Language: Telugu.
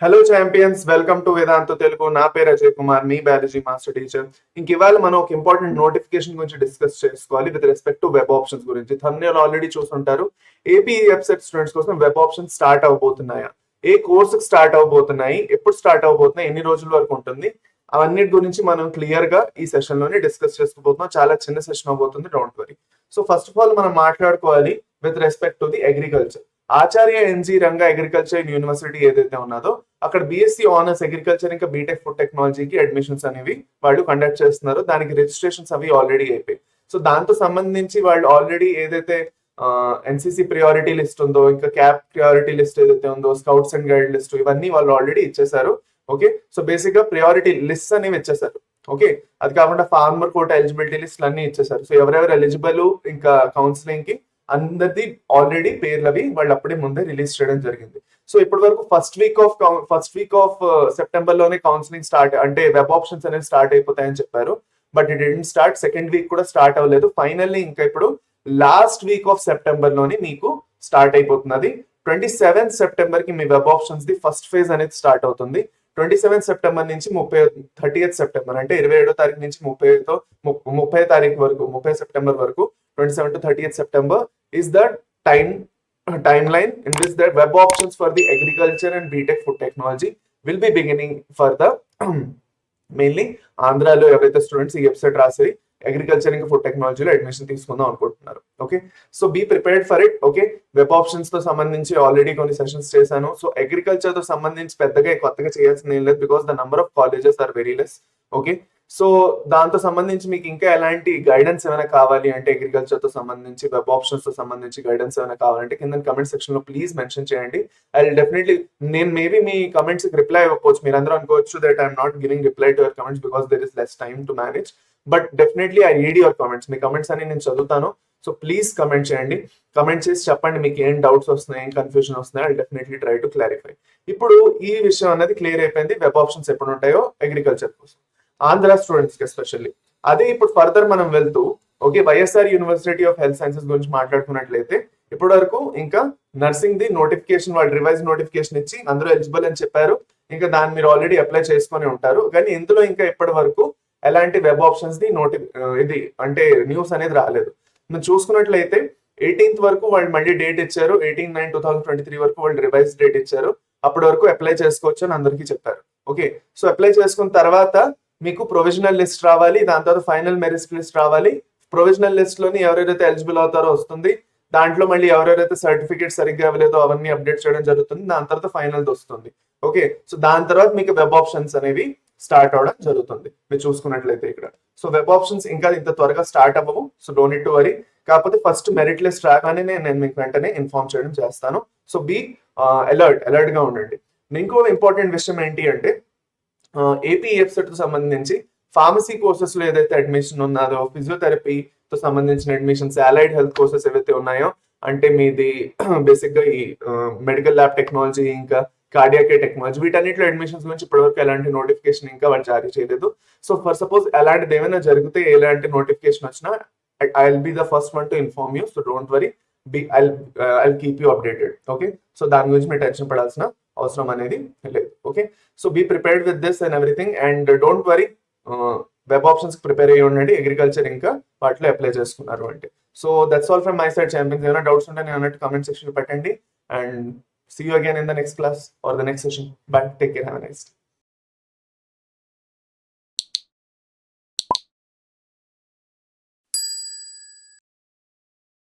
Hello champions, welcome to Vedantu Telugu. నా పేరు అజయ్ కుమార్, మీ బయాలజీ మాస్టర్ టీచర్. ఇంక ఇవాళ మనం ఒక ఇంపార్టెంట్ నోటిఫికేషన్ గురించి డిస్కస్ చేసుకోవాలి with respect to web options గురించి. థంబ్నెయిల్ ఆల్రెడీ చూసుంటారు. ఏపీ EAPCET స్టూడెంట్స్ కోసం వెబ్ ఆప్షన్స్ స్టార్ట్ అవబోతున్నాయా, ఏ కోర్సుకి స్టార్ట్ అవబోతున్నాయి, ఎప్పుడు స్టార్ట్ అవబోతున్నాయి, ఎన్ని రోజుల వరకు ఉంటుంది, అవన్నిటి గురించి మనం క్లియర్ గా ఈ సెషన్ లోనే డిస్కస్ చేసుకోబోతున్నాం. చాలా చిన్న సెషన్ అవబోతుంది, don't worry. So first of all మనం మాట్లాడుకోవాలి with respect to the agriculture. Acharya NG Ranga agriculture university ఏదైతే ఉన్నదో అక్కడ బీఎస్సీ ఆనర్స్ అగ్రికల్చర్ ఇంకా బీటెక్ ఫుడ్ టెక్నాలజీకి అడ్మిషన్స్ అనేవి వాళ్ళు కండక్ట్ చేస్తున్నారు. దానికి రిజిస్ట్రేషన్స్ అవి ఆల్రెడీ అయిపోయి. సో దాంతో సంబంధించి వాళ్ళు ఆల్రెడీ ఏదైతే ఎన్సీసీ ప్రియారిటీ లిస్ట్ ఉందో, ఇంకా క్యాప్ ప్రియారిటీ లిస్ట్ ఏదైతే ఉందో, స్కౌట్స్ అండ్ గైడ్ లిస్ట్, ఇవన్నీ వాళ్ళు ఆల్రెడీ ఇచ్చేసారు. ఓకే, సో బేసిక్ గా ప్రియారిటీ లిస్ట్ అనేవి ఇచ్చేసారు. ఓకే, అది కాకుండా ఫార్మర్ కోటా ఎలిజిబిలిటీ లిస్ట్ అన్ని ఇచ్చేసారు. సో ఎవరెవరు ఎలిజిబుల్ ఇంకా కౌన్సిలింగ్ కి అందరిది ఆల్రెడీ పేర్లు అవి వాళ్ళు అప్పుడే ముందే రిలీజ్ చేయడం జరిగింది. సో ఇప్పటి వరకు ఫస్ట్ వీక్ ఆఫ్ సెప్టెంబర్ లోనే కౌన్సిలింగ్ స్టార్ట్, అంటే వెబ్ ఆప్షన్స్ అనేవి స్టార్ట్ అయిపోతాయని చెప్పారు. But it didn't start. Second week కూడా స్టార్ట్ అవ్వలేదు. ఫైనల్లీ ఇంకా ఇప్పుడు లాస్ట్ వీక్ ఆఫ్ సెప్టెంబర్ లోనే మీకు స్టార్ట్ అయిపోతున్నది. 27th సెప్టెంబర్ కి మీ web options the first phase అనేది స్టార్ట్ అవుతుంది. 27th సెప్టెంబర్ నుంచి 30th సెప్టెంబర్ అంటే 27వ తారీఖు నుంచి 30వ తారీఖు వరకు, 30 సెప్టెంబర్ వరకు, 27 to 30th September is the timeline in which the web options for the agriculture and BTech food technology will be beginning for the mainly ఆంధ్రాలో ఎవరైతే స్టూడెంట్స్ ఈ వెబ్సైట్ రాసి అగ్రికల్చర్ ఇంకా ఫుడ్ టెక్నాలజీలో అడ్మిషన్ తీసుకుందాం అనుకుంటున్నారు. Okay, so be prepared for it. Okay, web options తో సంబంధించి ఆల్రెడీ కొన్ని సెషన్స్ చేశాను. సో అగ్రికల్చర్ తో సంబంధించి పెద్దగా కొత్తగా చేయాల్సింది ఏం లేదు, because the number of colleges are very less. Okay, so దాంతో సంబంధించి మీకు ఇంకా ఎలాంటి గైడెన్స్ ఏమైనా కావాలి అంటే, అగ్రికల్చర్ తో సంబంధించి వెబ్ ఆప్షన్స్ తో సంబంధించి గైడెన్స్ ఏమైనా కావాలంటే కింద కమెంట్ సెక్షన్ లో ప్లీజ్ మెన్షన్ చేయండి. ఐ డెఫినెట్లీ, నేను మేబీ మీ కమెంట్స్ కి రిప్లై ఇవ్వకపోవచ్చు. మీరు అందరూ అనుకోవచ్చు that I'm not giving reply to your comments because there is less time to manage. But definitely I read your comments. Me comments అని నేను చదువుతాను. సో ప్లీజ్ కమెంట్ చేయండి. కమెంట్ చేసి చెప్పండి మీకు ఏం డౌట్స్ వస్తున్నాయి, ఏం కన్ఫ్యూజన్ వస్తున్నాయి. I definitely try to clarify. ఇప్పుడు ఈ విషయం అనేది క్లియర్ అయిపోయింది, వెబ్ ఆప్షన్స్ ఎప్పుడు ఉంటాయో అగ్రికల్చర్ కోసం, ఆంధ్ర స్టూడెంట్స్ కి ఎస్పెషల్లీ. అదే ఇప్పుడు ఫర్దర్ మనం వెళ్తూ okay, YSR university of health sciences గురించి మాట్లాడుకున్నట్లయితే ఇప్పటి వరకు ఇంకా నర్సింగ్ ది నోటిఫికేషన్, వాళ్ళు రివైజ్ నోటిఫికేషన్ ఇచ్చి అందరూ ఎలిజిబుల్ అని చెప్పారు. ఇంకా దాన్ని మీరు ఆల్రెడీ అప్లై చేసుకొని ఉంటారు. కానీ ఇందులో ఇంకా ఇప్పటి వరకు ఎలాంటి వెబ్ ఆప్షన్స్ ది ఇది అంటే న్యూస్ అనేది రాలేదు. మనం చూసుకున్నట్లయితే 18th వరకు వాళ్ళు మళ్ళీ డేట్ ఇచ్చారు. 18/9/2023 వరకు వాళ్ళు రివైజ్ డేట్ ఇచ్చారు. అప్పటి వరకు అప్లై చేసుకోవచ్చు అని అందరికీ చెప్పారు. ఓకే, సో అప్లై చేసుకున్న తర్వాత మీకు ప్రొవిజనల్ లిస్ట్ రావాలి, దాని తర్వాత ఫైనల్ మెరిట్ లిస్ట్ రావాలి. ప్రొవిజనల్ లిస్ట్ లోని ఎవరెవరైతే ఎలిజిబుల్ అవుతారో వస్తుంది. దాంట్లో మళ్ళీ ఎవరెవరైతే సర్టిఫికేట్ సరిగ్గా ఇవ్వలేదో అవన్నీ అప్డేట్ చేయడం జరుగుతుంది. దాని తర్వాత ఫైనల్ వస్తుంది. ఓకే, సో దాని తర్వాత మీకు వెబ్ ఆప్షన్స్ అనేవి స్టార్ట్ అవడం జరుగుతుంది. మీరు చూసుకున్నట్లయితే ఇక్కడ సో వెబ్ ఆప్షన్స్ ఇంకా ఇంత త్వరగా స్టార్ట్ అవ్వవు. So don't need to worry. కాకపోతే ఫస్ట్ మెరిట్ లిస్ట్ రాగానే నేను మీకు వెంటనే ఇన్ఫార్మ్ చేయడం చేస్తాను. సో బీ అలర్ట్ గా ఉండండి. ఇంకో ఇంపార్టెంట్ విషయం ఏంటి అంటే, ఏపీ EAPCET తో సంబంధించి ఫార్మసీ కోర్సెస్ లో ఏదైతే అడ్మిషన్ ఉన్నదో, ఫిజియోథెరపీతో సంబంధించిన అడ్మిషన్స్, అలైడ్ హెల్త్ కోర్సెస్ ఏవైతే ఉన్నాయో, అంటే మీది బేసిక్ గా ఈ మెడికల్ ల్యాబ్ టెక్నాలజీ ఇంకా కార్డియాక్ టెక్నాలజీ, వీటన్నిటిలో అడ్మిషన్స్ గురించి ఇప్పటివరకు ఎలాంటి నోటిఫికేషన్ ఇంకా వాళ్ళు జారీ చేయలేదు. సో ఫర్ సపోజ్ అలాంటిది ఏమైనా జరిగితే, ఎలాంటి నోటిఫికేషన్ వచ్చినా I will be the first one to inform you. So don't worry, I'll keep you updated. Okay, so దాని గురించి మీరు టెన్షన్ పడాల్సిన అవసరం అనేది లేదు. Okay, so be prepared with this and everything. And don't worry, web options prepare అయ్యి ఉండండి. అగ్రికల్చర్ ఇంకా వాటిలో అప్లై చేసుకున్నారు అంటే. So that's all from my side champions. ఏమైనా డౌట్స్ ఉంటే నేను అన్నట్టు కమెంట్ సెక్షన్ పెట్టండి. And see you again in the next class or the next session. Bye. Take care. Have a nice day.